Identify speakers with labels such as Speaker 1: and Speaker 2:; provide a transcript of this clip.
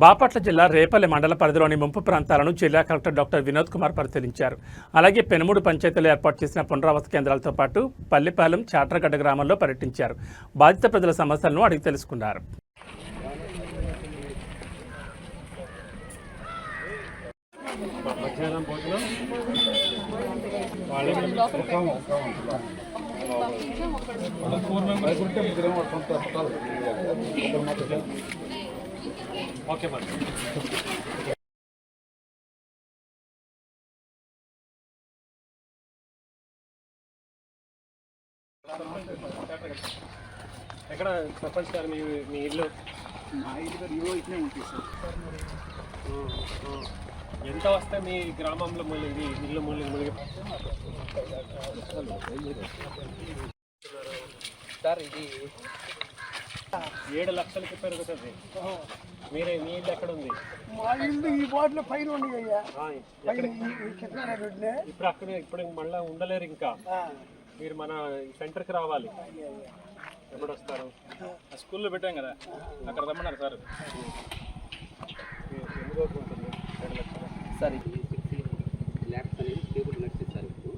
Speaker 1: బాపట్ల జిల్లా రేపల్లె మండల పరిధిలోని ముంపు ప్రాంతాలను జిల్లా కలెక్టర్ డాక్టర్ వినోద్ కుమార్ పరిశీలించారు. అలాగే పెనుమూడు పంచాయతీలో ఏర్పాటు చేసిన పునరావాస కేంద్రాలతో పాటు పల్లిపాలెం చాట్రగడ్డ గ్రామంలో పర్యటించారు. బాధిత ప్రజల సమస్యలను అడిగి తెలుసుకున్నారు.
Speaker 2: ఓకే మరి ఎక్కడ సర్పంచ్ గారు మీ ఇల్లు?
Speaker 3: మా ఇల్లు ఇట్లే ఉంటుంది సార్.
Speaker 2: ఎంత వస్తే మీ గ్రామంలో మునిగి ఇల్లు మునిగి
Speaker 3: సార్? ఇది
Speaker 2: 7 లక్షలకి పెరుగుతుంది. మీ ఇల్లు ఎక్కడ ఉంది?
Speaker 3: మా ఇల్లు ఈ బోర్డులో పైన ఉంది అయ్యా.
Speaker 2: ఇప్పుడు మళ్ళీ ఉండలేరు. ఇంకా మీరు మన సెంటర్కి రావాలి. ఎప్పుడు వస్తారు?
Speaker 4: స్కూల్లో పెట్టాం కదా, అక్కడ రమ్మన్నారు సార్.
Speaker 2: ఎన్ని రోజులు ఉంటుంది? 7 లక్షలు
Speaker 3: సరే.